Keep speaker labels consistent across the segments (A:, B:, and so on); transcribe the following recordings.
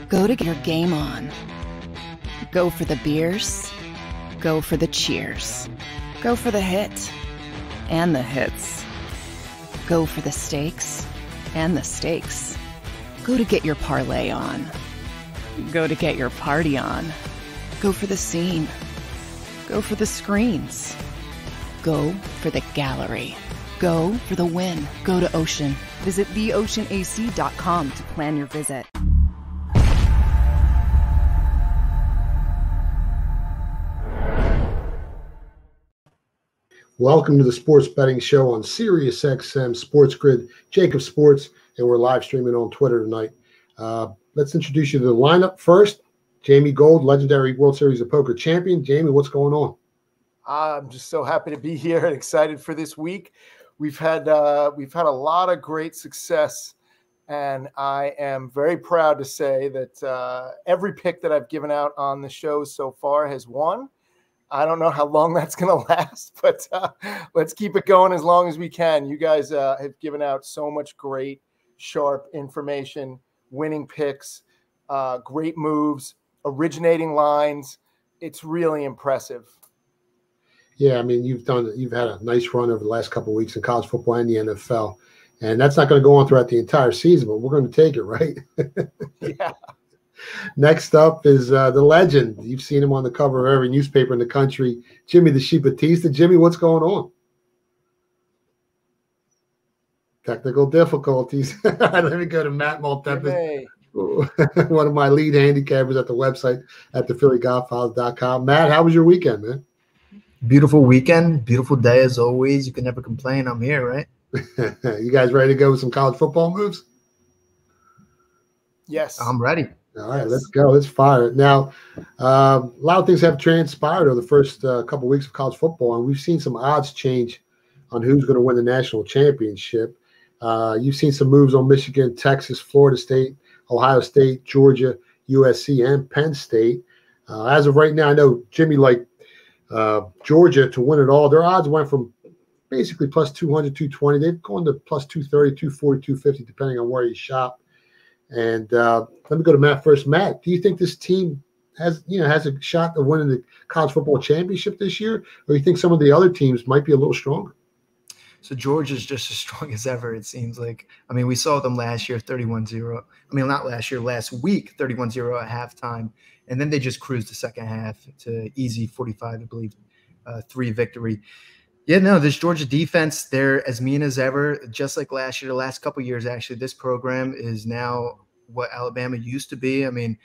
A: Go to get your game on. Go for the beers. Go for the cheers. Go for the hit and the hits. Go for the stakes and the stakes. Go to get your parlay on. Go to get your party on. Go for the scene. Go for the screens. Go for the gallery. Go for the win. Go to Ocean. Visit theoceanac.com to plan your visit.
B: Welcome to the Sports Betting Show on SiriusXM Sports Grid, Jacob Sports, and we're live streaming on Twitter tonight. Let's introduce you to the lineup first. Jamie Gold, legendary World Series of Poker champion. Jamie, what's going on?
C: I'm just so happy to be here and excited for this week. We've had a lot of great success, and I am very proud to say that every pick that I've given out on the show so far has won. I don't know how long that's going to last, but let's keep it going as long as we can. You guys have given out so much great, sharp information, winning picks, great moves, originating lines. It's really impressive.
B: Yeah, I mean, you've had a nice run over the last couple of weeks in college football and the NFL, and that's not going to go on throughout the entire season, but we're going to take it, right?
C: Yeah.
B: Next up is the legend. You've seen him on the cover of every newspaper in the country, Jimmy the Sheep Battista. Jimmy, what's going on? Technical difficulties. Let me go to Matt Maltepes, one of my lead handicappers at the website at Phillygodfather.com. Matt, how was your weekend, man?
D: Beautiful weekend, beautiful day as always. You can never complain. I'm here, right?
B: You guys ready to go with some college football moves?
C: Yes.
D: I'm ready.
B: All right, let's go. Let's fire it. Now, a lot of things have transpired over the first couple of weeks of college football, and we've seen some odds change on who's going to win the national championship. You've seen some moves on Michigan, Texas, Florida State, Ohio State, Georgia, USC, and Penn State. As of right now, I know Jimmy liked Georgia to win it all. Their odds went from basically plus 200, 220. They've gone to plus 230, 240, 250, depending on where you shop. And let me go to Matt first. Matt, do you think this team has a shot of winning the college football championship this year, or do you think some of the other teams might be a little stronger?
D: So Georgia's just as strong as ever, it seems like. I mean, we saw them last year, 31-0. I mean, not last year, last week, 31-0 at halftime. And then they just cruised the second half to easy 45, I believe, 3 victory. Yeah, no, this Georgia defense, they're as mean as ever. Just like last year, the last couple of years, actually, this program is now what Alabama used to be. I mean,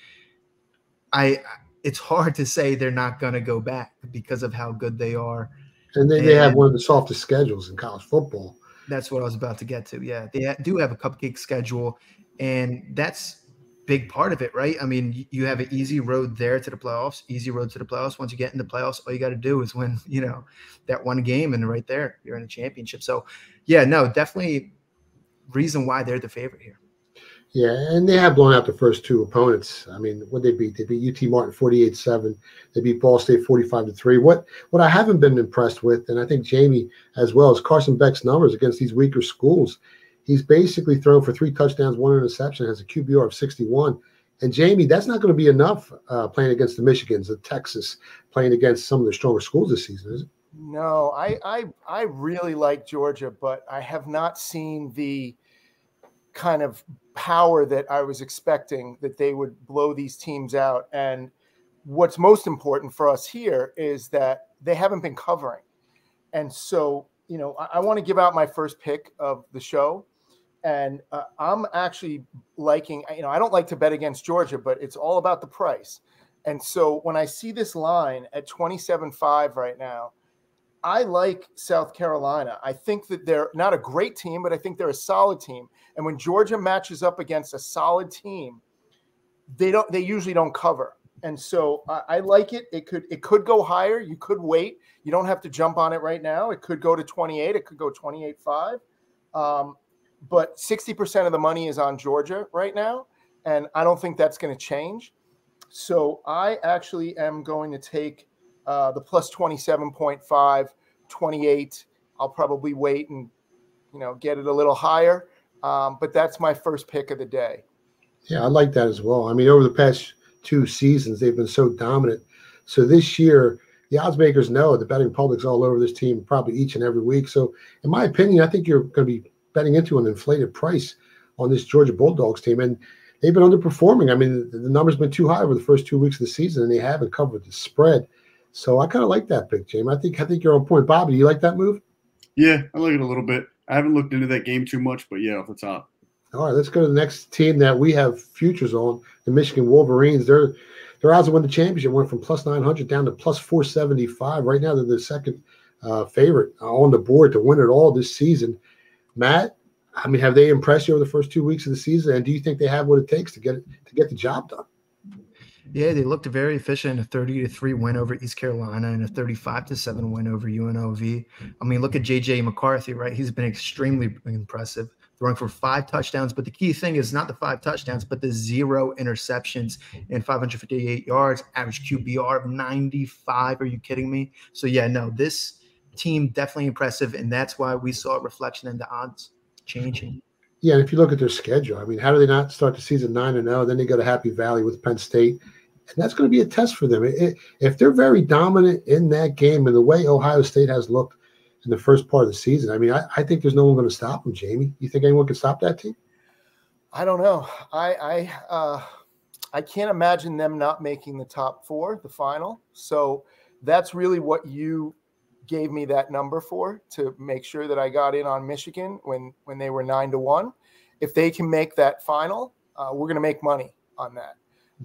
D: it's hard to say they're not going to go back because of how good they are.
B: And they have one of the softest schedules in college football.
D: That's what I was about to get to. Yeah, they do have a cupcake schedule, and that's big part of it, right? I mean, you have an easy road there to the playoffs, easy road to the playoffs. Once you get in the playoffs, all you got to do is win, that one game, and right there, you're in a championship. So, yeah, no, definitely reason why they're the favorite here.
B: Yeah, and they have blown out the first 2 opponents. I mean, what they beat? They beat UT Martin 48-7. They beat Ball State 45-3. What I haven't been impressed with, and I think Jamie as well, is Carson Beck's numbers against these weaker schools. He's basically thrown for 3 touchdowns, 1 interception, has a QBR of 61. And Jamie, that's not going to be enough playing against the Michigans, the Texas, playing against some of the stronger schools this season, is it?
C: No, I really like Georgia, but I have not seen the kind of power that I was expecting that they would blow these teams out. And what's most important for us here is that they haven't been covering. And so, I want to give out my first pick of the show. And I'm actually liking, I don't like to bet against Georgia, but it's all about the price. And so when I see this line at 27.5 right now, I like South Carolina. I think that they're not a great team, but I think they're a solid team. And when Georgia matches up against a solid team, they usually don't cover. And so I like it. It could go higher. You could wait. You don't have to jump on it right now. It could go to 28. It could go 28.5. But 60% of the money is on Georgia right now, and I don't think that's going to change. So I actually am going to take the plus 27.5, 28. I'll probably wait and get it a little higher. But that's my first pick of the day.
B: Yeah, I like that as well. I mean, over the past 2 seasons, they've been so dominant. So this year, the odds makers know the betting public's all over this team probably each and every week. So in my opinion, I think you're going to be betting into an inflated price on this Georgia Bulldogs team. And they've been underperforming. I mean, the number's been too high over the first 2 weeks of the season, and they haven't covered the spread. So I kind of like that pick, James. I think you're on point. Bobby, do you like that move?
E: Yeah, I like it a little bit. I haven't looked into that game too much, but yeah, off the top.
B: All right, let's go to the next team that we have futures on, the Michigan Wolverines. Their odds to win the championship went from plus 900 down to plus 475. Right now, they're the second favorite on the board to win it all this season. Matt, I mean, have they impressed you over the first 2 weeks of the season? And do you think they have what it takes to get the job done?
D: Yeah, they looked very efficient. A 30-3 win over East Carolina and a 35-7 win over UNLV. I mean, look at J.J. McCarthy, right? He's been extremely impressive, throwing for 5 touchdowns. But the key thing is not the 5 touchdowns, but the 0 interceptions and 558 yards, average QBR of 95. Are you kidding me? So, yeah, no, this team definitely impressive, and that's why we saw a reflection in the odds changing.
B: Yeah, and if you look at their schedule, I mean, how do they not start the season 9-0? Then they go to Happy Valley with Penn State. And that's going to be a test for them. If they're very dominant in that game and the way Ohio State has looked in the first part of the season, I mean, I think there's no one going to stop them, Jamie. You think anyone can stop that team?
C: I don't know. I can't imagine them not making the top 4, the final. So that's really what you gave me that number for, to make sure that I got in on Michigan when they were 9-1. If they can make that final, we're going to make money on that.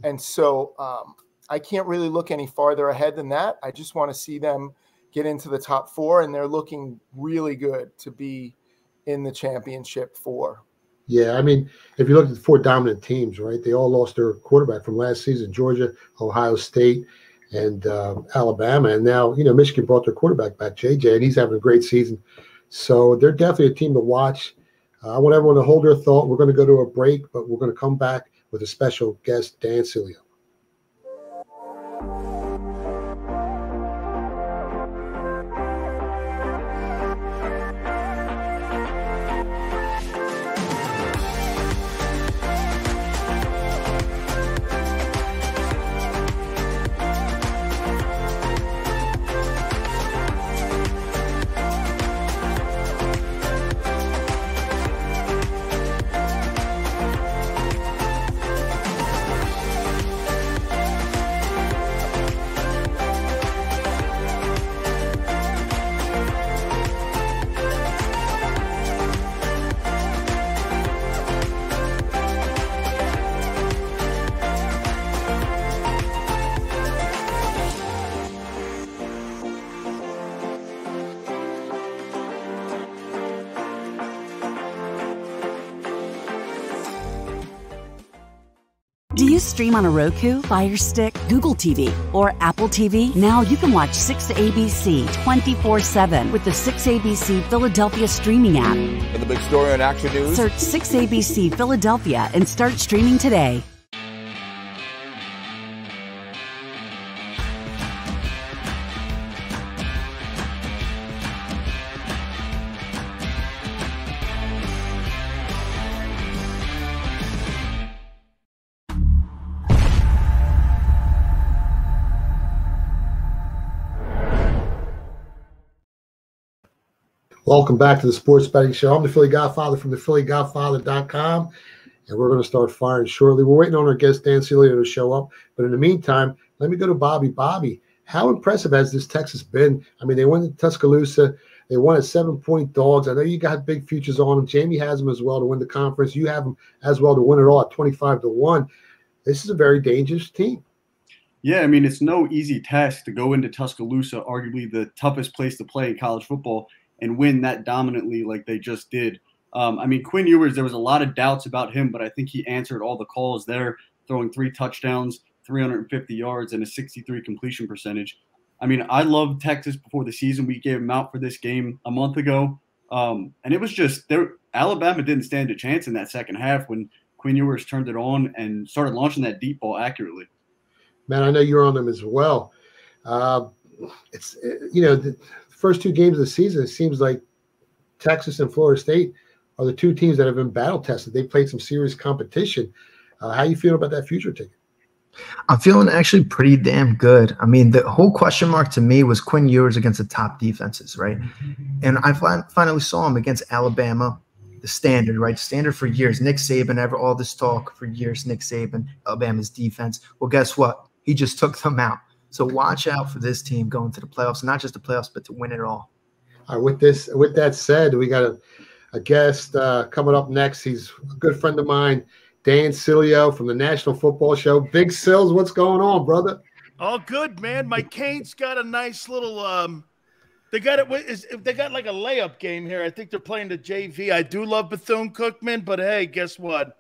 C: And so I can't really look any farther ahead than that. I just want to see them get into the top 4, and they're looking really good to be in the championship 4.
B: Yeah, I mean, if you look at the 4 dominant teams, right, they all lost their quarterback from last season: Georgia, Ohio State, and Alabama. And now, Michigan brought their quarterback back, JJ, and he's having a great season. So they're definitely a team to watch. I want everyone to hold their thought. We're going to go to a break, but we're going to come back with a special guest, Dan Sileo.
F: Do you stream on a Roku, Fire Stick, Google TV, or Apple TV? Now you can watch 6ABC 24/7 with the 6ABC Philadelphia streaming app.
G: And the big story on Action News?
F: Search 6ABC Philadelphia and start streaming today.
B: Welcome back to the Sports Betting Show. I'm the Philly Godfather from the Phillygodfather.com, and we're going to start firing shortly. We're waiting on our guest, Dan Sileo, to show up. But in the meantime, let me go to Bobby. Bobby, how impressive has this Texas been? I mean, they went to Tuscaloosa. They won as 7-point dogs. I know you got big futures on them. Jamie has them as well to win the conference. You have them as well to win it all at 25-1. This is a very dangerous team.
E: Yeah, I mean, it's no easy task to go into Tuscaloosa, arguably the toughest place to play in college football, and win that dominantly like they just did. I mean, Quinn Ewers, there was a lot of doubts about him, but I think he answered all the calls there, throwing 3 touchdowns, 350 yards, and a 63 completion percentage. I mean, I loved Texas before the season. We gave him out for this game a month ago. And it was just Alabama didn't stand a chance in that second half when Quinn Ewers turned it on and started launching that deep ball accurately.
B: Man, I know you're on them as well. It's the first 2 games of the season, it seems like Texas and Florida State are the 2 teams that have been battle tested. They played some serious competition. How you feel about that future ticket?
D: I'm feeling actually pretty damn good. I mean, the whole question mark to me was Quinn Ewers against the top defenses, right? And I finally saw him against Alabama, the standard, right? Standard for years. Nick Saban, all this talk for years, Nick Saban, Alabama's defense. Well, guess what? He just took them out. So watch out for this team going to the playoffs, not just the playoffs, but to win it all.
B: All right, with that said, we got a guest coming up next. He's a good friend of mine, Dan Sileo from the National Football Show. Big Sills, what's going on, brother?
H: All good, man. My Canes got a nice little they got like a layup game here. I think they're playing the JV. I do love Bethune-Cookman, but hey, guess what?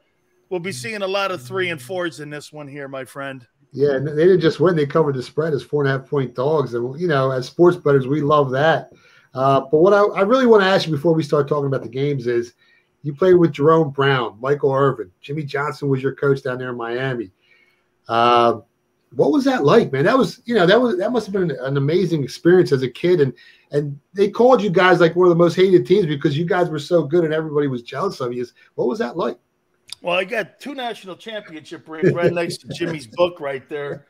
H: We'll be seeing a lot of 3 and 4s in this one here, my friend.
B: Yeah, they didn't just win. They covered the spread as 4.5-point dogs. And, you know, as sports bettors, we love that. But what I really want to ask you before we start talking about the games is, you played with Jerome Brown, Michael Irvin, Jimmy Johnson was your coach down there in Miami. What was that like, man? That must have been an amazing experience as a kid. And they called you guys like one of the most hated teams because you guys were so good and everybody was jealous of you. What was that like?
H: Well, I got 2 national championship rings right next to Jimmy's book right there.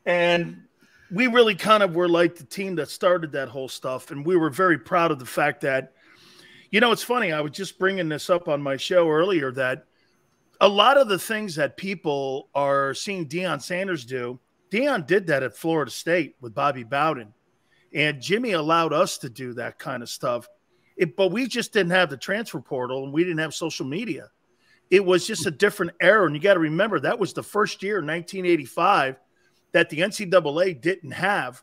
H: And we really kind of were like the team that started that whole stuff. And we were very proud of the fact that, you know, it's funny. I was just bringing this up on my show earlier that a lot of the things that people are seeing Deion Sanders do, Deion did that at Florida State with Bobby Bowden. And Jimmy allowed us to do that kind of stuff. But we just didn't have the transfer portal and we didn't have social media. It was just a different era. And you got to remember, that was the first year, 1985, that the NCAA didn't have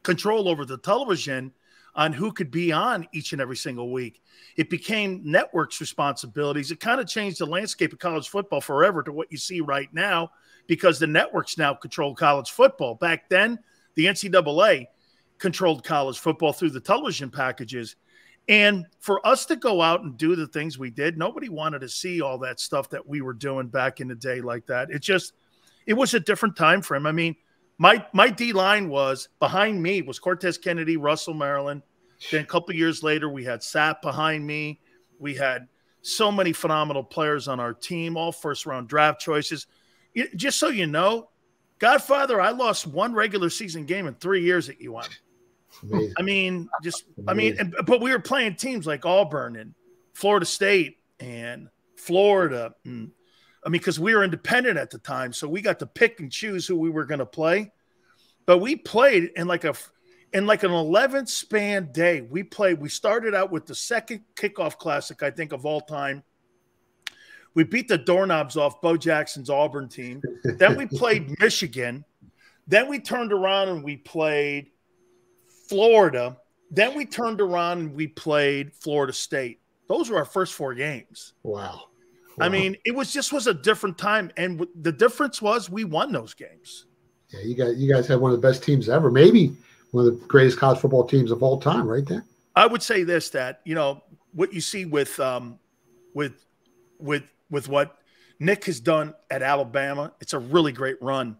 H: control over the television on who could be on each and every single week. It became networks' responsibilities. It kind of changed the landscape of college football forever to what you see right now because the networks now control college football. Back then, the NCAA controlled college football through the television packages. And for us to go out and do the things we did, nobody wanted to see all that stuff that we were doing back in the day like that. It was a different time frame. I mean, my D-line was, behind me was Cortez Kennedy, Russell, Maryland. Then a couple of years later, we had Sapp behind me. We had so many phenomenal players on our team, all first-round draft choices. Just so you know, Godfather, I lost 1 regular season game in 3 years at UM. I mean, but we were playing teams like Auburn and Florida State and Florida. And, I mean, because we were independent at the time, so we got to pick and choose who we were going to play. But we played in like an 11-span day. We started out with the second kickoff classic, I think, of all time. We beat the doorknobs off Bo Jackson's Auburn team. Then we played Michigan. Then we turned around and we played Florida. Then we turned around and we played Florida State. Those were our first 4 games.
B: Wow.
H: I mean, it was a different time. And the difference was we won those games.
B: Yeah, you guys had one of the best teams ever. Maybe one of the greatest college football teams of all time, right there.
H: I would say this, that, you know, what you see with what Nick has done at Alabama, it's a really great run.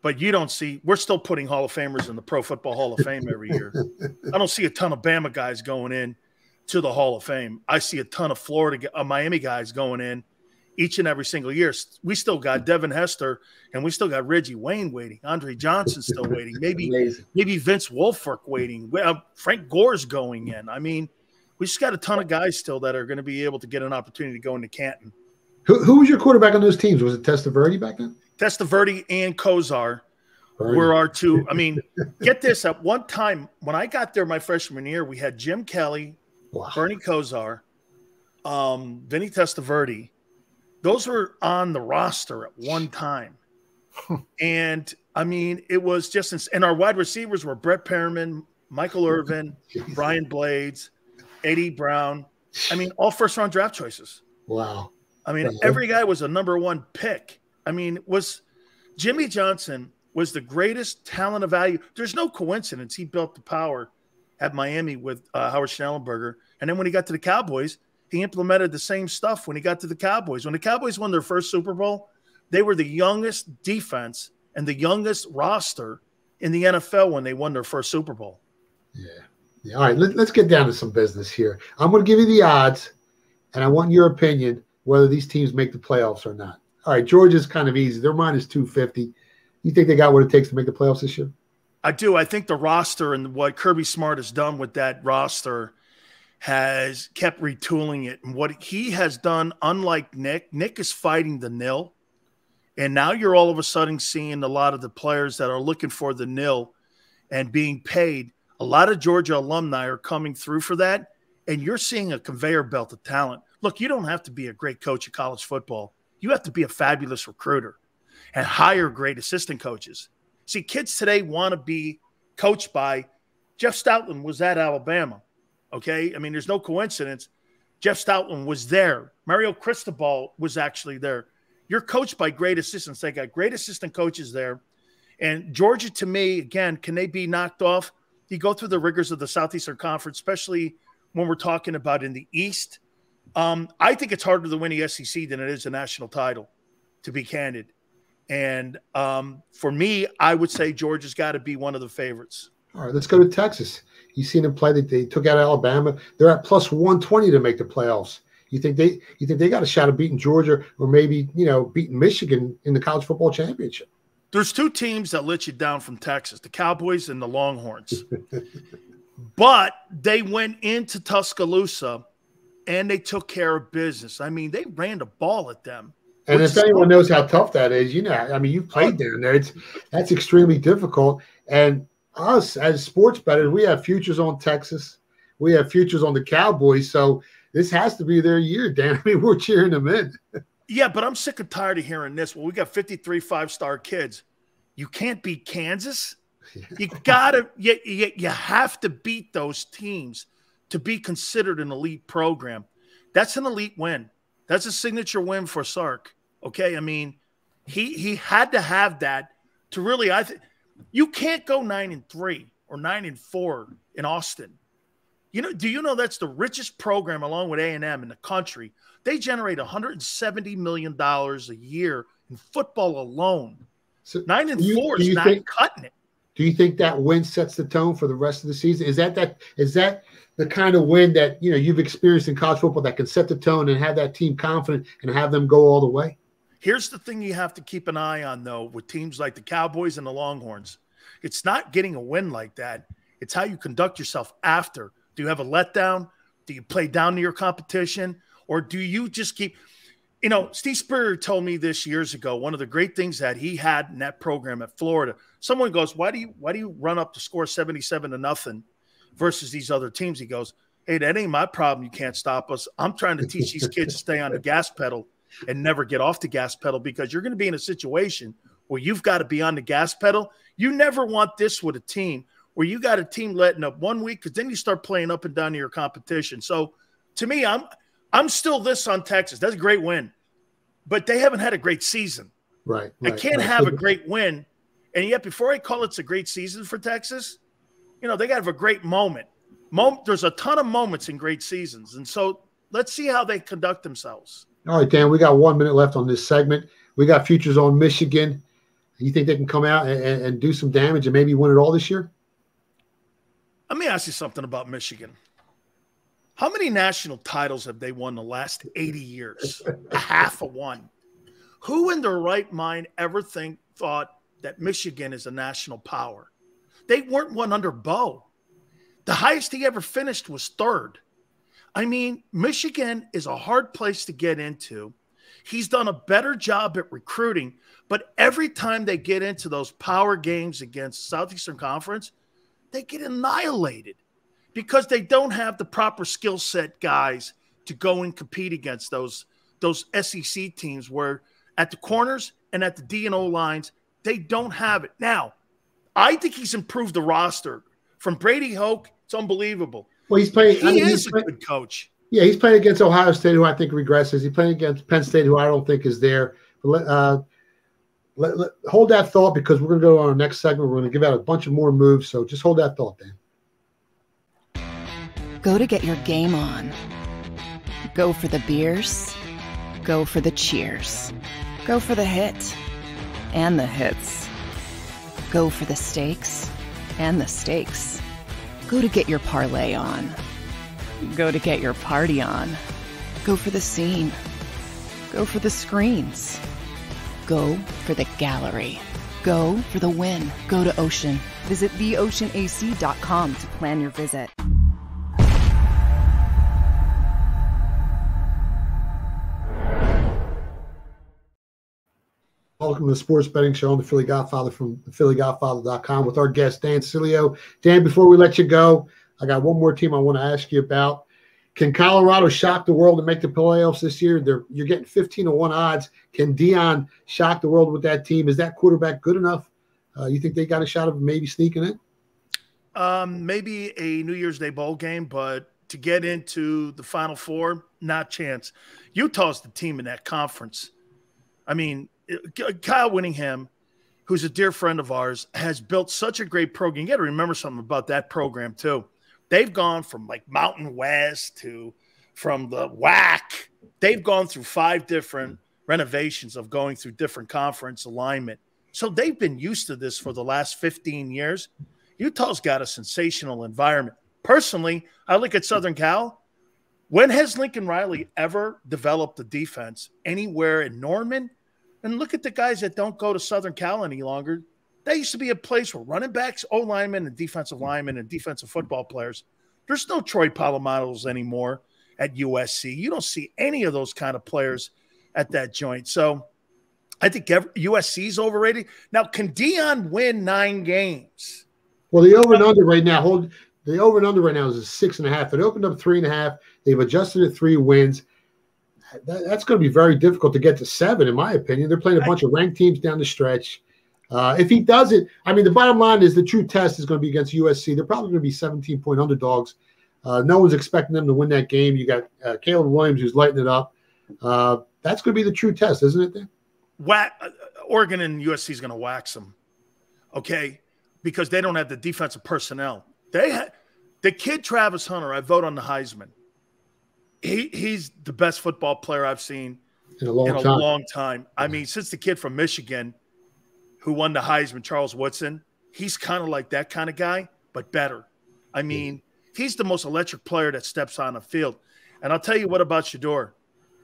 H: But you don't see – we're still putting Hall of Famers in the Pro Football Hall of Fame every year. I don't see a ton of Bama guys going in to the Hall of Fame. I see a ton of Miami guys going in each and every single year. We still got Devin Hester, and we still got Reggie Wayne waiting. Andre Johnson still waiting. Maybe Vince Wilfork waiting. Frank Gore's going in. I mean, we just got a ton of guys still that are going to be able to get an opportunity to go into Canton.
B: Who was your quarterback on those teams? Was it Testaverde back then?
H: Testaverde and Kozar were our 2. I mean, get this. At one time, when I got there my freshman year, we had Jim Kelly, Bernie Kosar, Vinny Testaverde. Those were on the roster at one time. And, I mean, it was just – and our wide receivers were Brett Perriman, Michael Irvin, Brian Blades, Eddie Brown. I mean, all first-round draft choices.
B: Wow.
H: I mean, every guy was a #1 pick. I mean, Jimmy Johnson was the greatest talent of value. There's no coincidence he built the power at Miami with Howard Schnellenberger. And then when he got to the Cowboys, he implemented the same stuff when he got to the Cowboys. When the Cowboys won their first Super Bowl, they were the youngest defense and the youngest roster in the NFL when they won their first Super Bowl.
B: Yeah. All right, let's get down to some business here. I'm going to give you the odds, and I want your opinion whether these teams make the playoffs or not. All right, Georgia's kind of easy. Their minus 250. You think they got what it takes to make the playoffs this year?
H: I do. I think the roster and what Kirby Smart has done with that roster has kept retooling it. And what he has done, unlike Nick is fighting the nil. And now you're all of a sudden seeing a lot of the players that are looking for the nil and being paid. A lot of Georgia alumni are coming through for that. And you're seeing a conveyor belt of talent. Look, you don't have to be a great coach of college football. You have to be a fabulous recruiter and hire great assistant coaches. See, kids today want to be coached by Jeff Stoutland was at Alabama. Okay. I mean, there's no coincidence. Jeff Stoutland was there. Mario Cristobal was actually there. You're coached by great assistants. They got great assistant coaches there. And Georgia, to me, again, can they be knocked off? You go through the rigors of the Southeastern Conference, especially when we're talking about in the East. I think it's harder to win the SEC than it is a national title, to be candid. And for me, I would say Georgia's got to be one of the favorites.
B: All right, let's go to Texas. You've seen them play. They took out Alabama. They're at plus 120 to make the playoffs. You think they got a shot of beating Georgia or maybe, beating Michigan in the college football championship?
H: There's two teams that let you down from Texas, the Cowboys and the Longhorns. But they went into Tuscaloosa and they took care of business. I mean, they ran the ball at them.
B: And if anyone knows how tough that is, you've played down there. That's extremely difficult. And us as sports bettors, we have futures on Texas. We have futures on the Cowboys. So this has to be their year, Dan. I mean, we're cheering them in.
H: Yeah, but I'm sick and tired of hearing this. Well, we got 53 five-star kids. You can't beat Kansas. You have to beat those teams to be considered an elite program. That's an elite win. That's a signature win for Sark. Okay, I mean, he had to have that to really. You can't go 9-3 or 9-4 in Austin. Do you know that's the richest program along with A&M in the country? They generate $170 million a year in football alone. So 9-4 is not cutting it.
B: Do you think that win sets the tone for the rest of the season? Is that the kind of win that you've experienced in college football that can set the tone and have that team confident and have them go all the way?
H: Here's the thing you have to keep an eye on, though, with teams like the Cowboys and the Longhorns. It's not getting a win like that. It's how you conduct yourself after. Do you have a letdown? Do you play down to your competition? Or do you just keep – Steve Spurrier told me this years ago, one of the great things that he had in that program at Florida, someone goes, why do you run up to score 77-0 versus these other teams? He goes, hey, that ain't my problem. You can't stop us. I'm trying to teach these kids to stay on the gas pedal and never get off the gas pedal, because you're going to be in a situation where you've got to be on the gas pedal. You never want this with a team where you got a team letting up 1 week, because then you start playing up and down to your competition. So to me, I'm still this on Texas. That's a great win, but they haven't had a great season.
B: Right.
H: I can't have a great win. And yet before I call it's a great season for Texas, they got to have a great moment. There's a ton of moments in great seasons. And so let's see how they conduct themselves.
B: All right, Dan, we got 1 minute left on this segment. We got futures on Michigan. You think they can come out and do some damage and maybe win it all this year?
H: Let me ask you something about Michigan. How many national titles have they won the last 80 years? Half of one. Who in their right mind ever thought that Michigan is a national power? They weren't one under Bo. The highest he ever finished was third. I mean, Michigan is a hard place to get into. He's done a better job at recruiting, but every time they get into those power games against Southeastern Conference, they get annihilated because they don't have the proper skill set guys to go and compete against those SEC teams where at the corners and at the D&O lines, they don't have it. Now, I think he's improved the roster. From Brady Hoke, it's unbelievable.
B: Well, he's playing.
H: He is a good coach.
B: Yeah, he's playing against Ohio State, who I think regresses. He's playing against Penn State, who I don't think is there. But hold that thought, because we're going to go on our next segment. We're going to give out a bunch of more moves. So just hold that thought, Dan.
A: Go to get your game on. Go for the beers. Go for the cheers. Go for the hit and the hits. Go for the stakes and the stakes. Go to get your parlay on. Go to get your party on. Go for the scene. Go for the screens. Go for the gallery. Go for the win. Go to Ocean. Visit theoceanac.com to plan your visit.
B: Welcome to the Sports Betting Show. I'm the Philly Godfather from TheEight8all with our guest, Dan Sileo. Dan, before we let you go, I got one more team I want to ask you about. Can Colorado shock the world and make the playoffs this year? You're getting 15-1 odds. Can Dion shock the world with that team? Is that quarterback good enough? You think they got a shot of maybe sneaking in?
H: Maybe a New Year's Day bowl game, but to get into the Final Four, not chance. Utah's the team in that conference. I mean, Kyle Whittingham, who's a dear friend of ours, has built such a great program. You got to remember something about that program, too. They've gone from like Mountain West to from the WAC. They've gone through 5 different renovations of going through different conference alignment. So they've been used to this for the last 15 years. Utah's got a sensational environment. Personally, I look at Southern Cal. When has Lincoln Riley ever developed a defense anywhere in Norman? And look at the guys that don't go to Southern Cal any longer. That used to be a place where running backs, O-linemen, and defensive linemen and defensive football players. There's no Troy Polamalos anymore at USC. You don't see any of those kind of players at that joint. So I think USC's overrated. Now, can Dion win 9 games?
B: Well, the over and under right now, the over and under right now is 6.5. It opened up 3.5. They've adjusted to 3 wins. That's going to be very difficult to get to 7, in my opinion. They're playing a bunch of ranked teams down the stretch. If he does it, I mean, the bottom line is the true test is going to be against USC. They're probably going to be 17-point underdogs. No one's expecting them to win that game. You got Caleb Williams who's lighting it up. That's going to be the true test, isn't it, Dan?
H: Oregon and USC is going to wax them, okay, because they don't have the defensive personnel. The kid Travis Hunter, I vote on the Heisman. He's the best football player I've seen in a long time. I mean, since the kid from Michigan who won the Heisman, Charles Woodson, he's kind of like that kind of guy, but better. I mean, he's the most electric player that steps on the field. And I'll tell you what about Shedeur.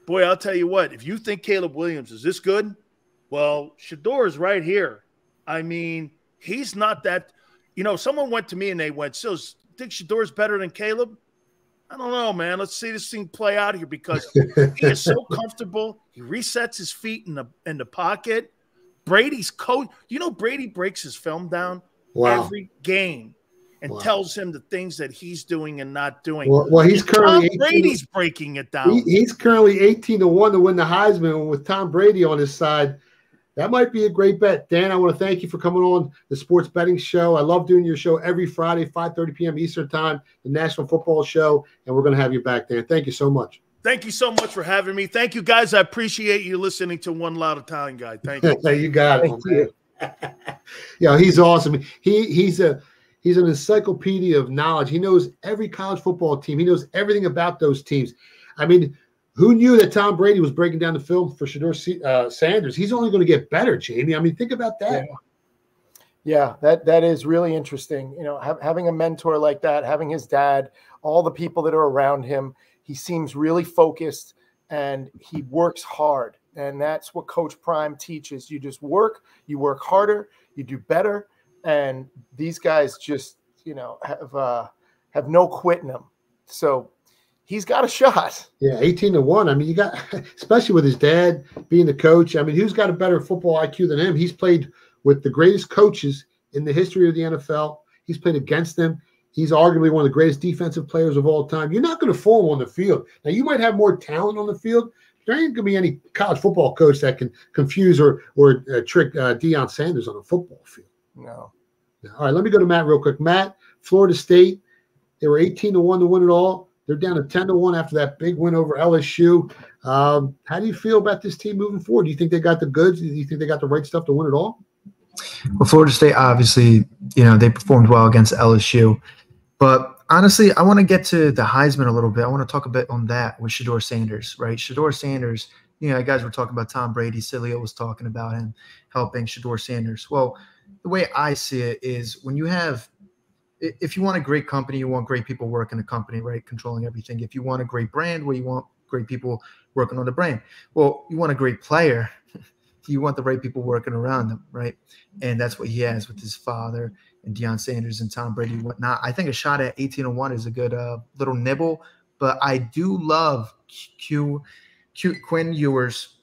H: Boy, I'll tell you what, if you think Caleb Williams is this good, well, Shedeur is right here. I mean, he's not that – someone went to me and they went, so think Shedeur is better than Caleb? I don't know, man. Let's see this thing play out here because he is so comfortable. He resets his feet in the pocket. Brady's coach. Brady breaks his film down every game and tells him the things that he's doing and not doing.
B: Well he's currently
H: Brady's breaking it down.
B: He's currently 18-1 to win the Heisman with Tom Brady on his side. That might be a great bet. Dan, I want to thank you for coming on the Sports Betting Show. I love doing your show every Friday, 5:30 p.m. Eastern Time, the National Football Show, and we're going to have you back, Dan. Thank you so much.
H: Thank you so much for having me. Thank you, guys. I appreciate you listening to One Loud Italian Guy. Thank you.
B: You got it, man. Yeah, he's awesome. He's an encyclopedia of knowledge. He knows every college football team. He knows everything about those teams. I mean, who knew that Tom Brady was breaking down the film for Shedeur Sanders? He's only going to get better, Jamie. I mean, think about that.
C: Yeah, that is really interesting. Having a mentor like that, having his dad, all the people that are around him, he seems really focused and he works hard. And that's what Coach Prime teaches. You just work, you work harder, you do better. And these guys just, have no quit in them. So he's got a shot.
B: Yeah, 18-1. I mean, you got, especially with his dad being the coach. I mean, who's got a better football IQ than him? He's played with the greatest coaches in the history of the NFL. He's played against them. He's arguably one of the greatest defensive players of all time. You're not going to fool him on the field. Now, you might have more talent on the field. There ain't going to be any college football coach that can confuse or trick Deion Sanders on a football field.
C: No.
B: All right, let me go to Matt real quick. Matt, Florida State, they were 18-1 to win it all. They're down to 10-1 after that big win over LSU. How do you feel about this team moving forward? Do you think they got the goods? Do you think they got the right stuff to win it all?
D: Well, Florida State, obviously, they performed well against LSU. But honestly, I want to get to the Heisman a little bit. I want to talk a bit on that with Shedeur Sanders, right? Shedeur Sanders, guys were talking about Tom Brady. Sileo was talking about him helping Shedeur Sanders. Well, the way I see it is when you have – if you want a great company, you want great people working the company, right, controlling everything. If you want a great brand, well, you want great people working on the brand. Well, you want a great player. you want the right people working around them, right? And that's what he has with his father and Deion Sanders and Tom Brady and whatnot. I think a shot at 18-1 is a good little nibble, but I do love Quinn Ewers.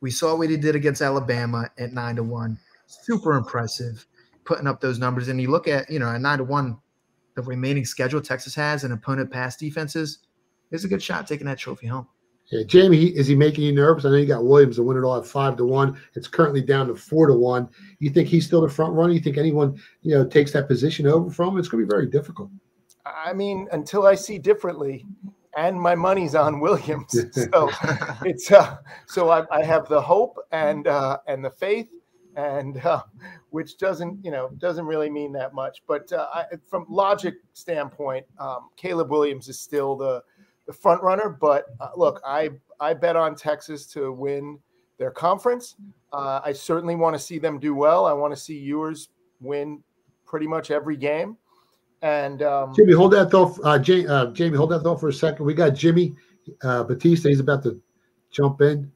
D: We saw what he did against Alabama at 9-1. Super impressive, putting up those numbers. And you look at, at 9-1, the remaining schedule Texas has and opponent pass defenses, there's a good shot taking that trophy home.
B: Yeah, Jamie, is he making you nervous? I know you got Williams to win it all at 5-1. It's currently down to 4-1. You think he's still the front runner? You think anyone, takes that position over from him? It's going to be very difficult.
C: I mean, until I see differently, and my money's on Williams. So it's so I have the hope and the faith, and which doesn't really mean that much. But from logic standpoint, Caleb Williams is still the front runner. But look, I bet on Texas to win their conference. I certainly want to see them do well. I want to see Ewers win pretty much every game. And
B: Jimmy, hold that thought. Jamie, hold that thought for a second. We got Jimmy Battista. He's about to jump in.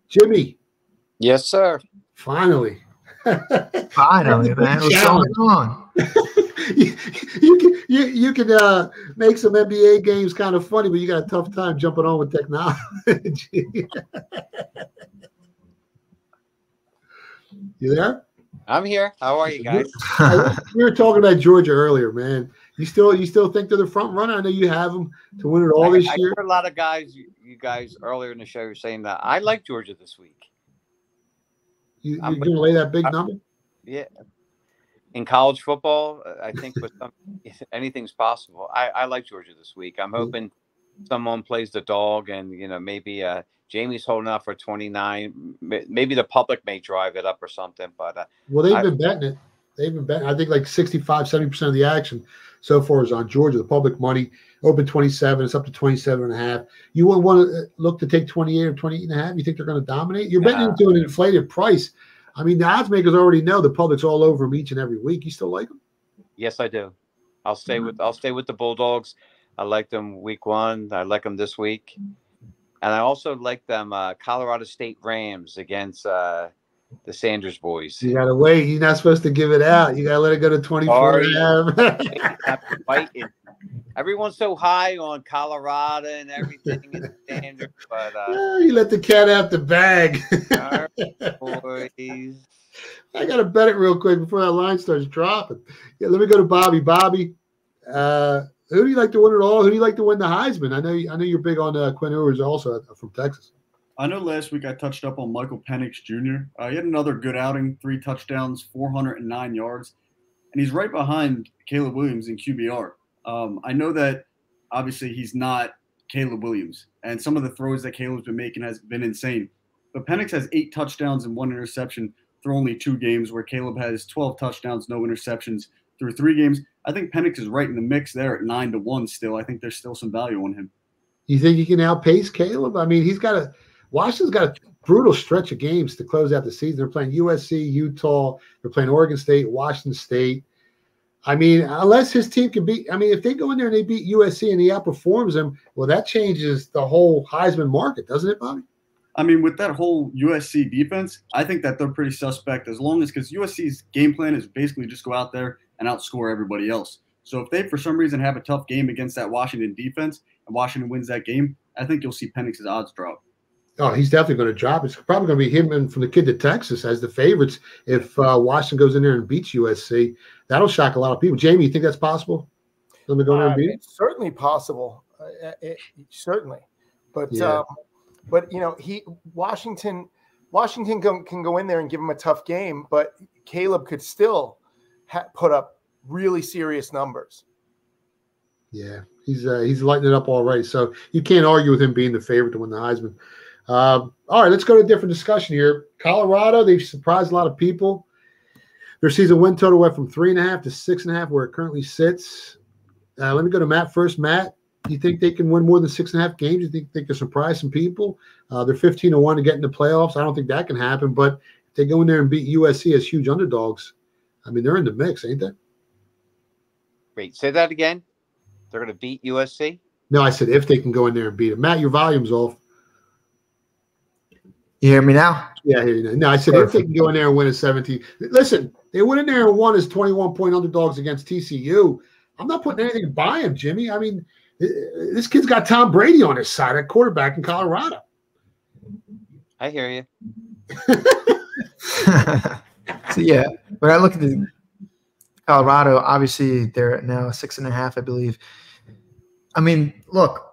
B: Jimmy.
I: Yes, sir.
B: Finally.
D: Finally, man. What's going on?
B: You can make some NBA games kind of funny, but you got a tough time jumping on with technology. You there?
I: I'm here. How are you guys?
B: We were talking about Georgia earlier, man. You still think they're the front runner? I know you have them to win it all this year.
I: I heard a lot of guys, you guys earlier in the show were saying that I like Georgia this week.
B: You're going to lay that big number?
I: Yeah. In college football, I think anything's possible. I like Georgia this week. I'm hoping someone plays the dog, and maybe Jamie's holding out for 29. Maybe the public may drive it up or something. But
B: well, they've been betting it. They've been betting. I think like 65-70% of the action so far is on Georgia. The public money open 27. It's up to 27.5. You wouldn't want to look to take 28 or 28.5. You think they're going to dominate? You're betting into an inflated price. I mean, the odds makers already know the public's all over them each and every week. You still like them?
I: Yes, I do. I'll stay with the Bulldogs. I like them week 1. I like them this week. And I also like them Colorado State Rams against the Sanders boys.
B: You got to wait. You're not supposed to give it out. You got to let it go to 24.5.
I: Everyone's so high on Colorado and everything in Sanders, but
B: you let the cat out the bag.
I: All right, boys.
B: I got to bet it real quick before that line starts dropping. Yeah, let me go to Bobby. Bobby, who do you like to win it all? Who do you like to win the Heisman? I know you're big on Quinn Ewers, also from Texas.
E: I know last week I touched up on Michael Penix Jr. He had another good outing, 3 touchdowns, 409 yards, and he's right behind Caleb Williams in QBR. I know that obviously he's not Caleb Williams, and some of the throws that Caleb's been making has been insane. But Penix has 8 touchdowns and 1 interception through only 2 games, where Caleb has 12 touchdowns, no interceptions through 3 games. I think Penix is right in the mix there at 9-1 still. I think there's still some value on him.
B: You think he can outpace Caleb? I mean, Washington's got a brutal stretch of games to close out the season. They're playing USC, Utah. They're playing Oregon State, Washington State. I mean, unless his team can beat – I mean, if they go in there and they beat USC and he outperforms them, well, that changes the whole Heisman market, doesn't it, Bobby?
E: I mean, with that whole USC defense, I think that they're pretty suspect as long as – because USC's game plan is basically just go out there and outscore everybody else. So if they, for some reason, have a tough game against that Washington defense and Washington wins that game, I think you'll see Penix's odds drop.
B: Oh, he's definitely going to drop. It's probably going to be him and from the kid to Texas as the favorites if Washington goes in there and beats USC. That'll shock a lot of people. Jamie, you think that's possible? Let me go in there and beat it?
C: It's certainly possible. Certainly. But,
B: yeah.
C: But Washington can go in there and give him a tough game, but Caleb could still put up really serious numbers.
B: Yeah, he's lighting it up already. So you can't argue with him being the favorite to win the Heisman. All right, let's go to a different discussion here. Colorado, they've surprised a lot of people. Their season win total went from 3.5 to 6.5, where it currently sits. Let me go to Matt first. Matt, do you think they can win more than 6.5 games? Do you think they can surprise some people? They're 15-1 to get in the playoffs. I don't think that can happen, but if they go in there and beat USC as huge underdogs, I mean, they're in the mix, ain't they?
I: Wait, say that again. They're going to beat USC?
B: No, I said if they can go in there and beat them. Matt, your volume's off.
D: You hear me now?
B: Yeah, I hear you now. No, I said if they can go in there and win a 17. Listen, they went in there and won as 21-point underdogs against TCU. I'm not putting anything by him, Jimmy. I mean, this kid's got Tom Brady on his side at quarterback in Colorado.
I: I hear you.
D: So, yeah, when I look at the Colorado, obviously they're now 6.5, I believe. I mean, look,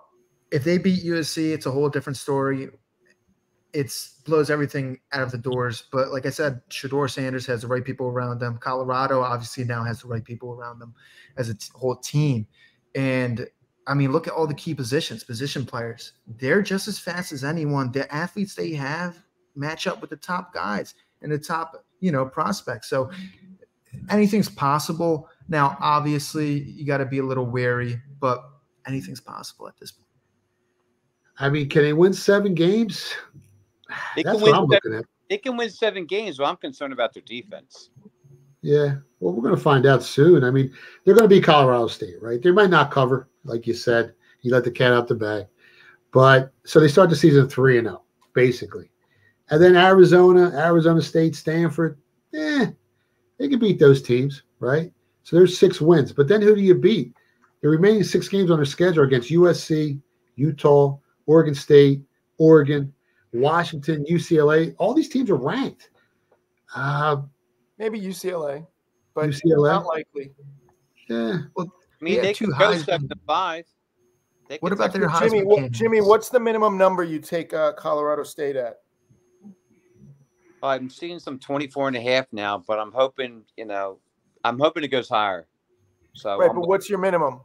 D: if they beat USC, it's a whole different story. It blows everything out of the doors. But like I said, Shedeur Sanders has the right people around them. Colorado obviously now has the right people around them as a whole team. And, I mean, look at all the key position players. They're just as fast as anyone. The athletes they have match up with the top guys and the top, prospects. So anything's possible. Now, obviously, you got to be a little wary, but anything's possible at this point.
B: I mean, can they win 7 games? That's what I'm looking at.
I: They can win 7 games, but I'm concerned about their defense.
B: Yeah, well, we're going to find out soon. I mean, they're going to be Colorado State, right? They might not cover, like you said. You let the cat out the bag. But so they start the season 3-0, basically. And then Arizona State, Stanford, they can beat those teams, right? So there's 6 wins. But then who do you beat? The remaining 6 games on their schedule are against USC, Utah, Oregon State, Oregon, Washington, UCLA. All these teams are ranked.
C: Maybe UCLA, but
B: UCLA?
C: not likely.
B: Yeah.
I: Well, I mean, they could go 7-5.
D: What about their
C: Jimmy, what's the minimum number you take Colorado State at?
I: I'm seeing some 24.5 now, but I'm hoping, it goes higher. So
C: right, but what's your minimum?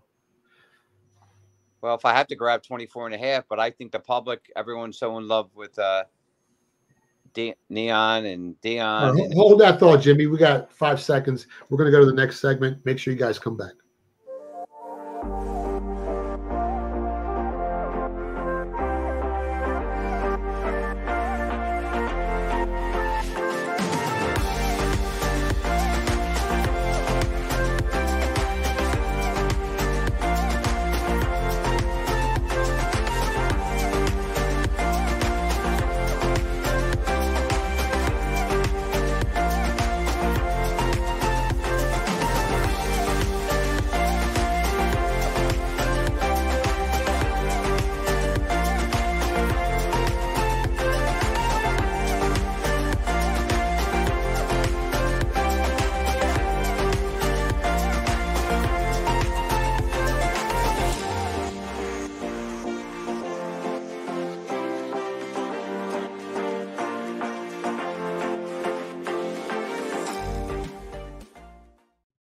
I: Well, if I have to grab 24.5, but I think the public, everyone's so in love with Neon and Dion.
B: Hold that thought, Jimmy. We got 5 seconds. We're going to go to the next segment. Make sure you guys come back.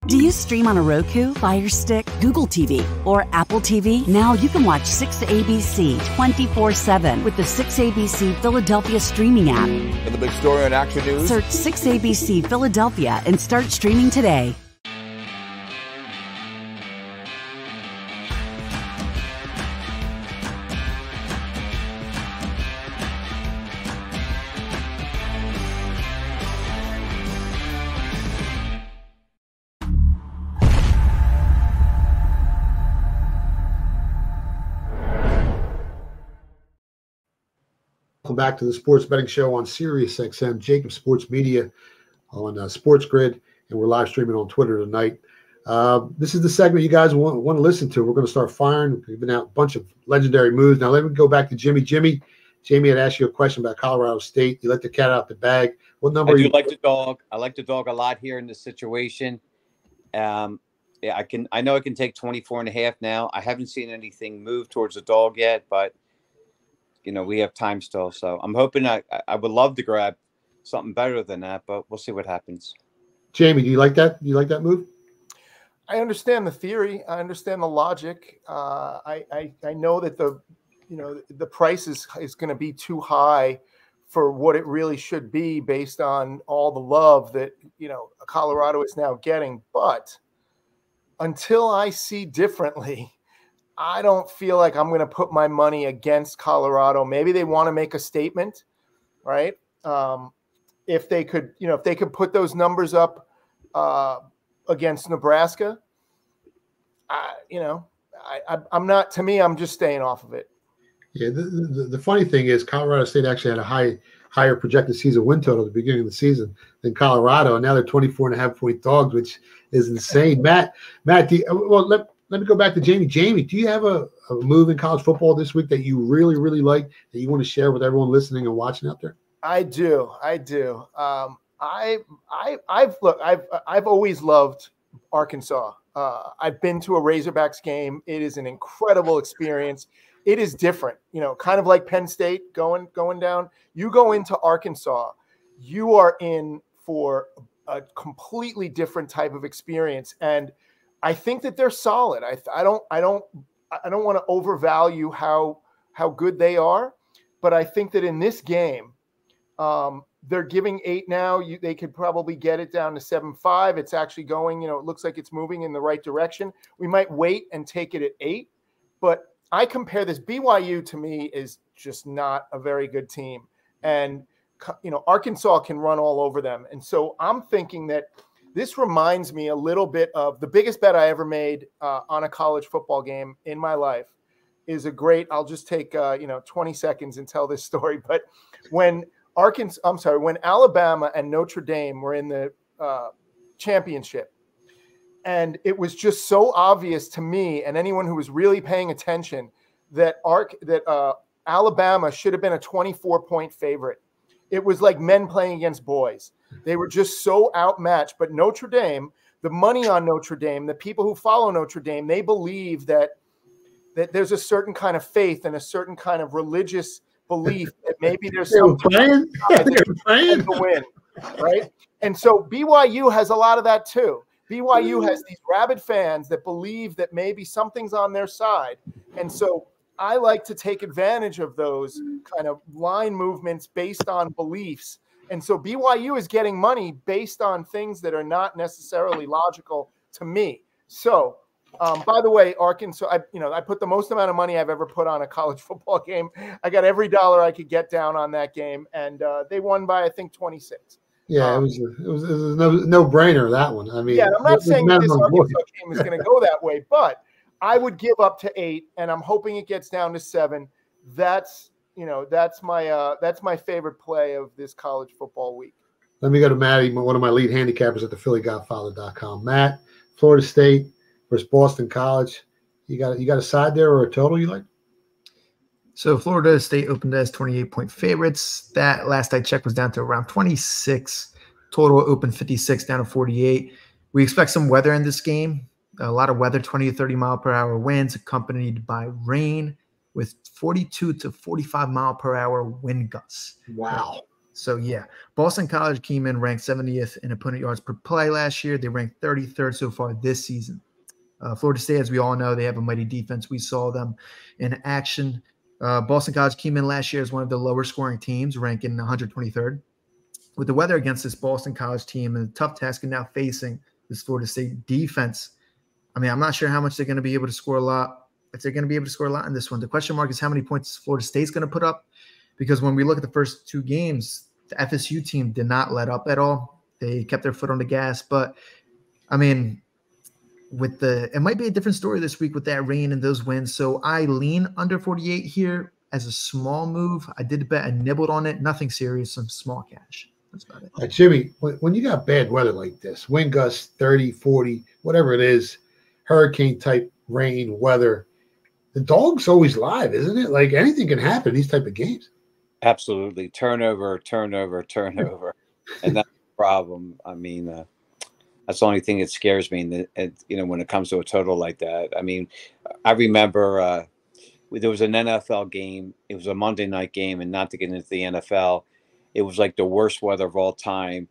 F: Do you stream on a Roku, Fire Stick, Google TV, or Apple TV? Now you can watch 6ABC 24/7 with the 6ABC Philadelphia streaming app.
G: For the big story on Action News,
F: search 6ABC Philadelphia and start streaming today.
B: Welcome back to the Sports Betting Show on Sirius XM, Jacob Sports Media on Sports Grid, and we're live streaming on Twitter tonight. This is the segment you guys want to listen to. We're going to start firing. We've been out a bunch of legendary moves. Now let me go back to Jimmy. Jamie had asked you a question about Colorado State. You let the cat out the bag. What number?
I: I do like the dog. I like the dog a lot here in this situation. Yeah, I know I can take 24.5 now. I haven't seen anything move towards the dog yet, but we have time still. So I'm hoping I would love to grab something better than that, but we'll see what happens.
B: Jamie, do you like that? Do you like that move?
C: I understand the theory. I understand the logic. I know that the price is going to be too high for what it really should be based on all the love that, Colorado is now getting. But until I see differently, I don't feel like I'm going to put my money against Colorado. Maybe they want to make a statement, right? If they could, put those numbers up against Nebraska, I'm not. To me, I'm just staying off of it.
B: Yeah, the funny thing is Colorado State actually had a higher projected season win total at the beginning of the season than Colorado, and now they're 24.5-point dogs, which is insane. Matt, let me go back to Jamie. Jamie, do you have a move in college football this week that you really, really like that you want to share with everyone listening and watching out there?
C: I do. I've always loved Arkansas. I've been to a Razorbacks game. It is an incredible experience. It is different, kind of like Penn State going down. You go into Arkansas, you are in for a completely different type of experience, and I think that they're solid. I don't want to overvalue how good they are, but I think that in this game, they're giving 8 now. They could probably get it down to 7.5. It's actually going, it looks like it's moving in the right direction. We might wait and take it at 8, but I compare this. BYU to me is just not a very good team, and Arkansas can run all over them. And so I'm thinking that this reminds me a little bit of the biggest bet I ever made on a college football game in my life. Is a great. I'll just take 20 seconds and tell this story. But when Alabama and Notre Dame were in the championship, and it was just so obvious to me and anyone who was really paying attention that Alabama should have been a 24-point favorite. It was like men playing against boys. They were just so outmatched. But Notre Dame, the money on Notre Dame, the people who follow Notre Dame, they believe that there's a certain kind of faith and a certain kind of religious belief that maybe there's something to win, right? And so BYU has a lot of that too. BYU has these rabid fans that believe that maybe something's on their side. And so I like to take advantage of those kind of line movements based on beliefs. And so BYU is getting money based on things that are not necessarily logical to me. So, by the way, Arkansas, I put the most amount of money I've ever put on a college football game. I got every dollar I could get down on that game, and they won by, I think, 26.
B: Yeah, it was a no-brainer, that one. I mean,
C: yeah, I'm not saying this Arkansas game is going to go that way, but I would give up to 8, and I'm hoping it gets down to 7. That's my favorite play of this college football week.
B: Let me go to Matty, one of my lead handicappers at the PhillyGodfather.com. Matt, Florida State versus Boston College. You got a side there or a total you like?
D: So Florida State opened as 28-point favorites. That last I checked was down to around 26. Total opened 56 down to 48. We expect some weather in this game. A lot of weather, 20 to 30 mile per hour winds accompanied by rain with 42 to 45 mile per hour wind gusts.
B: Wow.
D: So yeah, Boston College came in ranked 70th in opponent yards per play last year. They ranked 33rd so far this season. Florida State, as we all know, they have a mighty defense. We saw them in action. Boston College came in last year as one of the lower scoring teams, ranking 123rd. With the weather against this Boston College team and the tough task of now facing this Florida State defense, I mean, I'm not sure how much they're going to be able to score a lot. If they're going to be able to score a lot in this one, the question mark is how many points Florida State's going to put up. Because when we look at the first 2 games, the FSU team did not let up at all. They kept their foot on the gas. But, I mean, it might be a different story this week with that rain and those winds. So I lean under 48 here as a small move. I did bet, I nibbled on it. Nothing serious, some small cash. That's about it.
B: Jimmy, when you got bad weather like this, wind gusts 30, 40, whatever it is, hurricane type rain, weather, the dog's always live, isn't it? Like anything can happen in these type of games.
I: Absolutely. Turnover. And that's the problem. I mean, that's the only thing that scares me, when it comes to a total like that. I mean, I remember there was an NFL game. It was a Monday night game, and not to get into the NFL, it was like the worst weather of all time.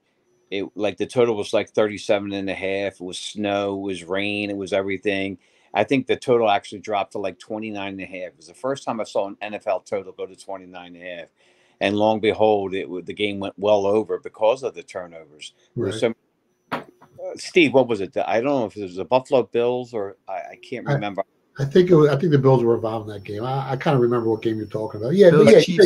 I: The total was like 37.5. It was snow, it was rain, it was everything. I think the total actually dropped to like 29.5. It was the first time I saw an NFL total go to 29.5. And long behold, the game went well over because of the turnovers.
B: Right.
I: Steve, what was it? I don't know if it was the Buffalo Bills or I can't remember.
B: I think the Bills were involved in that game. I kind of remember what game you're talking about. Yeah,
D: Bills,
B: you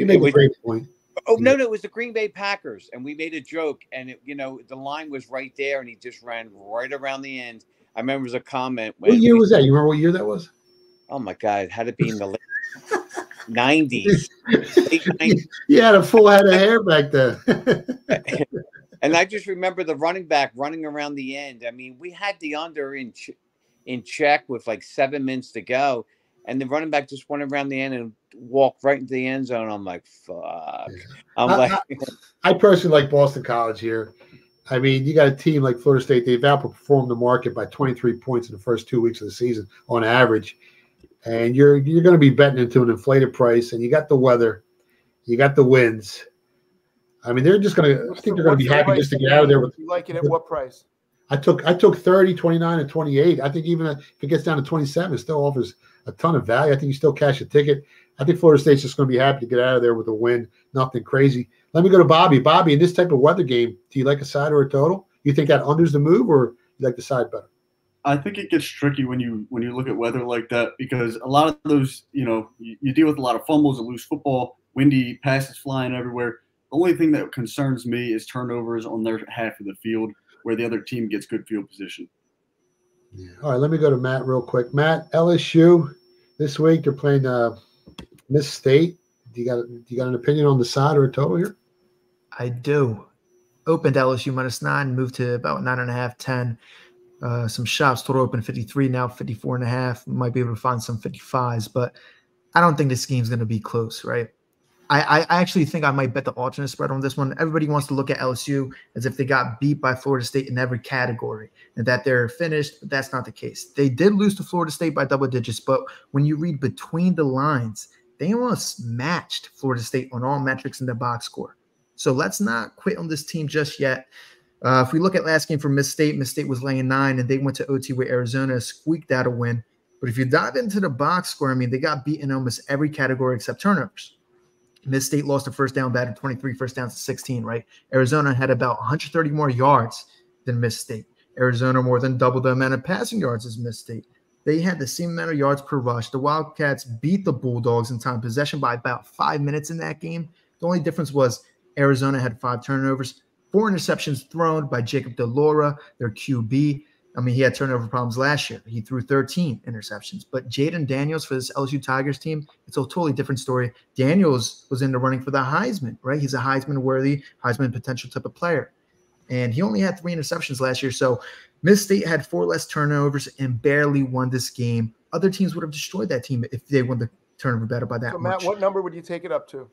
B: make a great point.
I: Oh, no, it was the Green Bay Packers. And we mate a joke. And, the line was right there. And he just ran right around the end. I remember there was a comment.
B: What year was that? You remember what year that was?
I: Oh, my God. Had it been the late 90s. Late 90s.
B: You had a full head of hair back then.
I: And I just remember the running back running around the end. I mean, we had the under in check with like 7 minutes to go, and the running back just went around the end and walked right into the end zone. I'm like, fuck.
B: I personally like Boston College here. I mean, you got a team like Florida State. They've outperformed the market by 23 points in the first 2 weeks of the season on average. And you're going to be betting into an inflated price, and you got the weather, you got the winds. I mean, they're just going to. I think they're going to be happy just to get out of there.
C: You like it at what price?
B: I took 30, 29, and 28. I think even if it gets down to 27, it still offers a ton of value. I think you still cash a ticket. I think Florida State's just going to be happy to get out of there with a win. Nothing crazy. Let me go to Bobby. Bobby, in this type of weather game, do you like a side or a total? You think that under's the move, or you like the side better?
E: I think it gets tricky when you look at weather like that, because a lot of those, you deal with a lot of fumbles and loose football, windy passes flying everywhere. The only thing that concerns me is turnovers on their half of the field where the other team gets good field position.
B: Yeah. All right, let me go to Matt real quick. Matt, LSU this week they're playing Miss State. Do you got an opinion on the side or a total here?
D: I do. Opened LSU -9, moved to about 9.5, 10. Some shops total open 53, now 54.5. Might be able to find some 55s, but I don't think this game's going to be close, right? I actually think I might bet the alternate spread on this one. Everybody wants to look at LSU as if they got beat by Florida State in every category and that they're finished, but that's not the case. They did lose to Florida State by double digits, but when you read between the lines, they almost matched Florida State on all metrics in the box score. So let's not quit on this team just yet. If we look at last game for Miss State was laying 9, and they went to OT with Arizona, squeaked out a win. But if you dive into the box score, I mean, they got beat in almost every category except turnovers. Miss State lost a first down battle, 23 first downs to 16, right? Arizona had about 130 more yards than Miss State. Arizona more than double the amount of passing yards as Miss State. They had the same amount of yards per rush. The Wildcats beat the Bulldogs in time possession by about 5 minutes in that game. The only difference was Arizona had 5 turnovers, 4 interceptions thrown by Jacob DeLaura, their QB. I mean, he had turnover problems last year. He threw 13 interceptions. But Jaden Daniels for this LSU Tigers team, it's a totally different story. Daniels was in the running for the Heisman, right? He's a Heisman-worthy, Heisman potential type of player. And he only had 3 interceptions last year. So Miss State had 4 less turnovers and barely won this game. Other teams would have destroyed that team if they won the turnover battle by that much.
C: Matt, what number would you take it up to?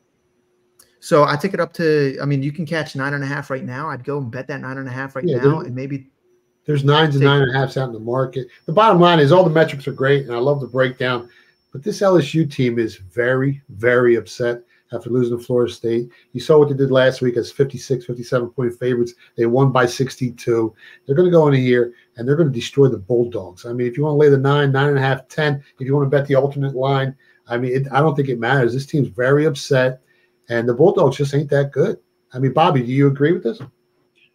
D: So I take it up to, I mean, you can catch 9.5 right now. I'd go and bet that 9.5 right now, and maybe
B: there's 9s and 9.5s out in the market. The bottom line is all the metrics are great, and I love the breakdown. But this LSU team is very, very upset after losing to Florida State. You saw what they did last week as 56, 57-point favorites. They won by 62. They're going to go in here, and they're going to destroy the Bulldogs. I mean, if you want to lay the 9, 9.5, 10, if you want to bet the alternate line, I mean, I don't think it matters. This team's very upset, and the Bulldogs just ain't that good. I mean, Bobby, do you agree with this?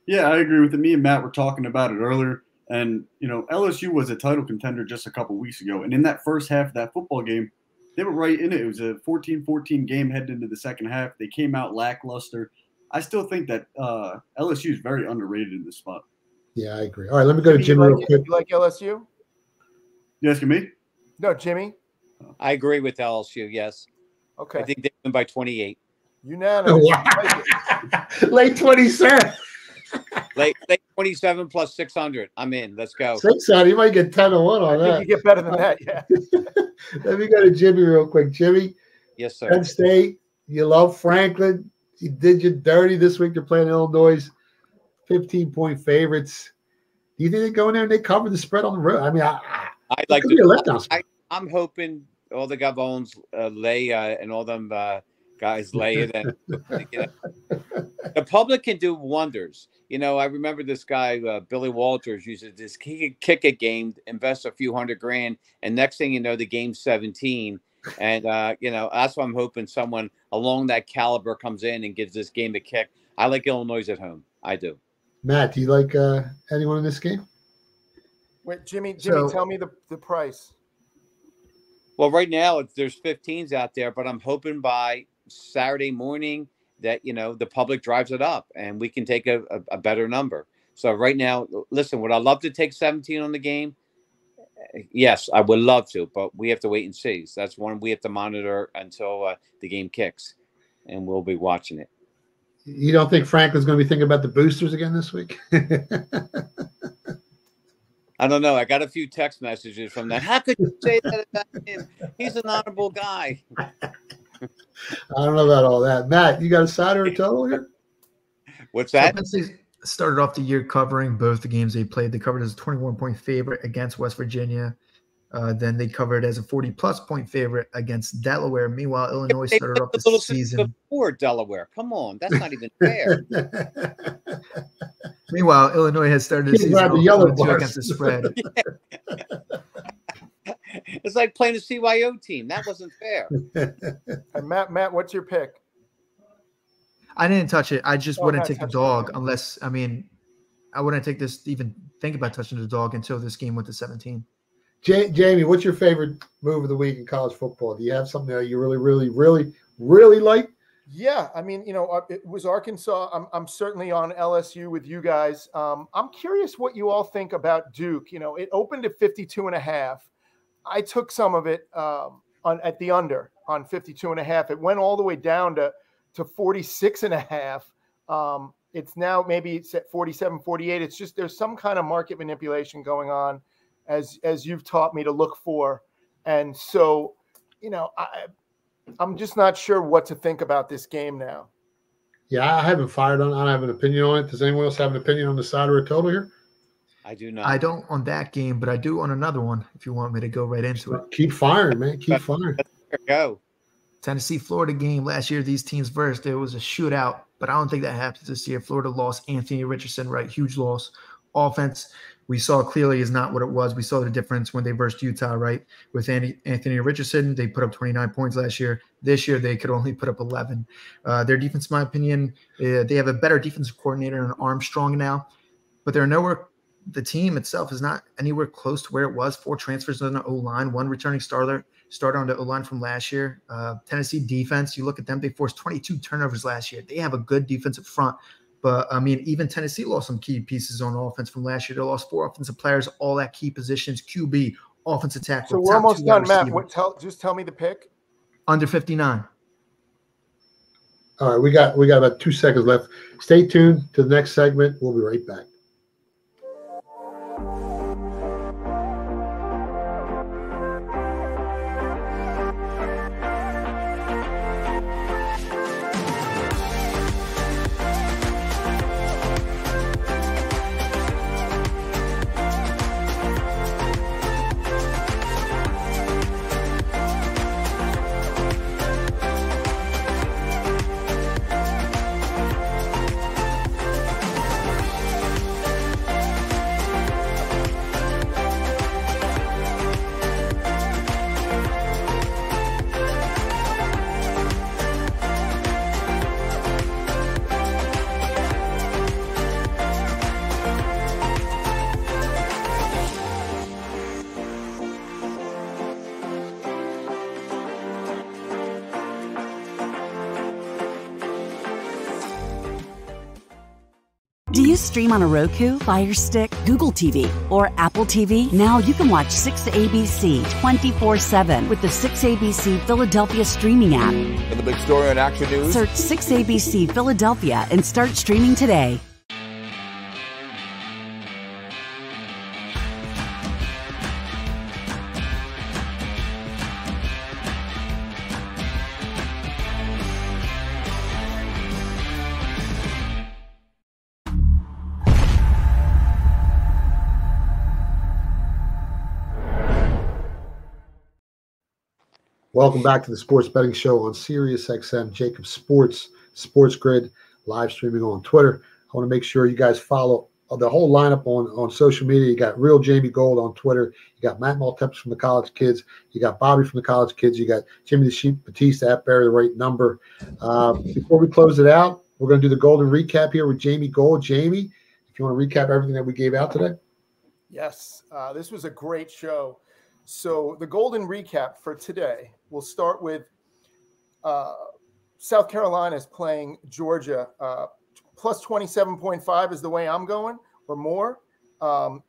E: Yeah, I agree with it. Me and Matt were talking about it earlier. And, LSU was a title contender just a couple weeks ago. And in that first half of that football game, they were right in it. It was a 14-14 game heading into the second half. They came out lackluster. I still think that LSU is very underrated in this spot.
B: Yeah, I agree. All right, let me go to Jimmy real quick.
C: You like LSU?
E: You asking me?
C: No, Jimmy.
I: I agree with LSU, yes.
C: Okay.
I: I think they win by 28.
C: Unanimous.
B: Late 27.
I: Late 27 plus 600. I'm in. Let's go.
B: 600. You might get 10-1 on that.
C: You get better than that, yeah.
B: Let me go to Jimmy real quick. Jimmy.
I: Yes, sir.
B: Penn State. You love Franklin. You did you dirty this week. They're playing Illinois. 15-point favorites. Do you think they go in there and they cover the spread on the road? I mean,
I: I'd like to. I'm hoping all the Gabons lay and all them guys lay it. And the public can do wonders. I remember this guy, Billy Walters, used to just kick a game, invest a few $100,000, and next thing you know, the game's 17. And, that's why I'm hoping someone along that caliber comes in and gives this game a kick. I like Illinois at home. I do.
B: Matt, do you like anyone in this game?
C: Wait, Jimmy, tell me the price.
I: Well, right now there's 15s out there, but I'm hoping by Saturday morning that, the public drives it up and we can take a better number. So right now, listen, would I love to take 17 on the game? Yes, I would love to, but we have to wait and see. So that's one we have to monitor until the game kicks, and we'll be watching it.
B: You don't think Franklin's going to be thinking about the boosters again this week?
I: I don't know. I got a few text messages from that. How could you say that about him? He's an honorable guy.
B: I don't know about all that. Matt, you got a side or a total here?
I: What's that?
D: So Penn State started off the year covering both the games they played. They covered as a 21-point favorite against West Virginia. Then they covered as a 40-plus point favorite against Delaware. Meanwhile, Illinois started off the season
I: before Delaware. Come on, that's not even fair.
D: Meanwhile, Illinois has started the season
B: the yellow
D: against the spread.
I: It's like playing a CYO team. That wasn't fair.
C: And Matt, what's your pick?
D: I didn't touch it. I just wouldn't take the dog unless, I mean, I wouldn't take this, even think about touching the dog until this game went to 17.
B: Jamie, what's your favorite move of the week in college football? Do you have something that you really like?
C: Yeah, I mean, it was Arkansas. I'm certainly on LSU with you guys. I'm curious what you all think about Duke. It opened at 52.5. I took some of it at the under on 52.5. It went all the way down to 46.5. It's now maybe it's at 47, 48. It's just there's some kind of market manipulation going on, as you've taught me to look for. And so, I'm just not sure what to think about this game now.
B: Yeah, I haven't fired on. I don't have an opinion on it. Does anyone else have an opinion on the side or a total here?
I: I do not.
D: I don't on that game, but I do on another one. If you want me to go right into it,
B: keep firing, man. Keep firing.
I: Go.
D: Tennessee, Florida game last year. These teams versed. It was a shootout, but I don't think that happens this year. Florida lost Anthony Richardson, right? Huge loss. Offense, we saw clearly is not what it was. We saw the difference when they versed Utah, right? With Anthony Richardson, they put up 29 points last year. This year, they could only put up 11. Their defense, in my opinion, they have a better defensive coordinator in Armstrong now, but they're nowhere. The team itself is not anywhere close to where it was. 4 transfers on the O-line, 1 returning starter on the O-line from last year. Tennessee defense, you look at them, they forced 22 turnovers last year. They have a good defensive front. But, I mean, even Tennessee lost some key pieces on offense from last year. They lost 4 offensive players, all at key positions, QB, offensive tackle.
C: So we're almost done, Matt. Just tell me the pick.
D: Under 59.
B: All right, we got about 2 seconds left. Stay tuned to the next segment. We'll be right back.
F: Do you stream on a Roku, Fire Stick, Google TV, or Apple TV? Now you can watch 6ABC 24/7 with the 6ABC Philadelphia streaming app.
G: For the big story on Action News,
F: search 6ABC Philadelphia and start streaming today.
B: Welcome back to the Sports Betting Show on Sirius XM, Jacob Sports, Sports Grid, live streaming on Twitter. I want to make sure you guys follow the whole lineup on social media. You got Real Jamie Gold on Twitter. You got Matt Maltepes from the College Kids. You got Bobby from the College Kids. You got Jimmy the Sheep Battista at Barry the Right Number. Before we close it out, we're going to do the golden recap here with Jamie Gold. Jamie, if you want to recap everything that we gave out today.
C: Yes, this was a great show. So the golden recap for today, we'll start with South Carolina is playing Georgia. Plus 27.5 is the way I'm going, or more.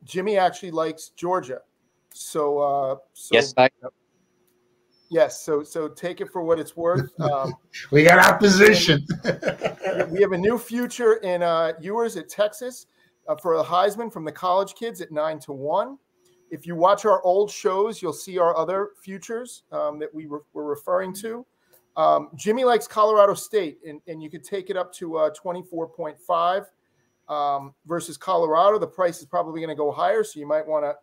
C: Jimmy actually likes Georgia. So
I: Yes,
C: yes. So take it for what it's worth.
B: We got opposition.
C: We have a new future in Ewers at Texas for a Heisman from the college kids at 9-1. If you watch our old shows, you'll see our other futures that we were referring to. Jimmy likes Colorado State, and you could take it up to 24.5 versus Colorado. The price is probably going to go higher, so you might want to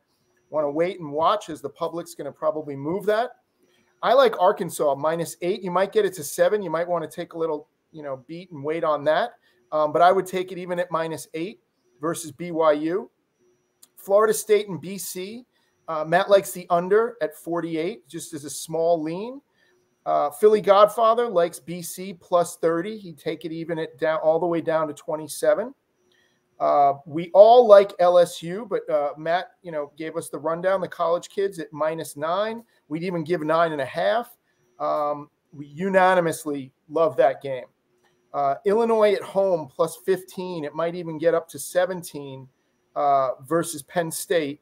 C: wait and watch, as the public's going to probably move that. I like Arkansas -8. You might get it to 7. You might want to take a little, beat and wait on that. But I would take it even at -8 versus BYU. Florida State and BC. Matt likes the under at 48, just as a small lean. Philly Godfather likes BC +30. He'd take it even at all the way down to 27. We all like LSU, but Matt, gave us the rundown. The college kids at -9. We'd even give 9.5. We unanimously love that game. Illinois at home +15. It might even get up to 17 versus Penn State.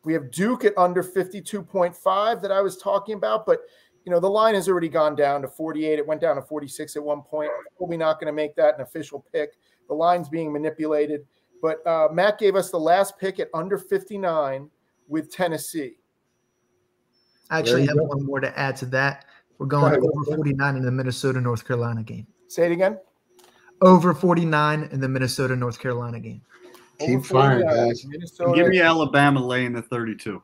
C: We have Duke at under 52.5 that I was talking about, but the line has already gone down to 48. It went down to 46 at one point. Probably not going to make that an official pick. The line's being manipulated. But Matt gave us the last pick at under 59 with Tennessee.
D: I actually have one more to add to that. We're going over 49 in the Minnesota-North Carolina game.
C: Say it again.
D: Over 49 in the Minnesota-North Carolina game.
B: Keep firing, guys.
E: Give me Alabama laying the 32.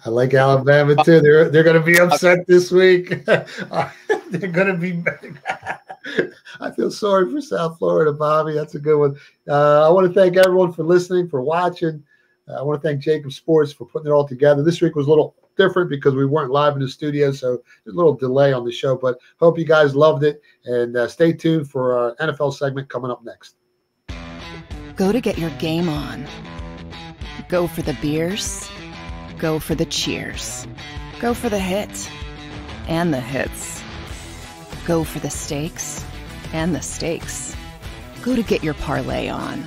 B: I like Alabama too. They're going to be upset this week. They're going to be. I feel sorry for South Florida, Bobby. That's a good one. I want to thank everyone for listening, for watching. I want to thank Jacob Sports for putting it all together. This week was a little different because we weren't live in the studio, so there's a little delay on the show. But hope you guys loved it, and stay tuned for our NFL segment coming up next.
A: Go to get your game on. Go for the beers. Go for the cheers. Go for the hit and the hits. Go for the stakes and the stakes. Go to get your parlay on.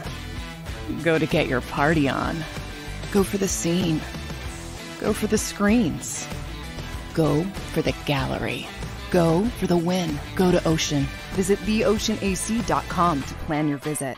A: Go to get your party on. Go for the scene. Go for the screens. Go for the gallery. Go for the win. Go to Ocean. Visit theoceanac.com to plan your visit.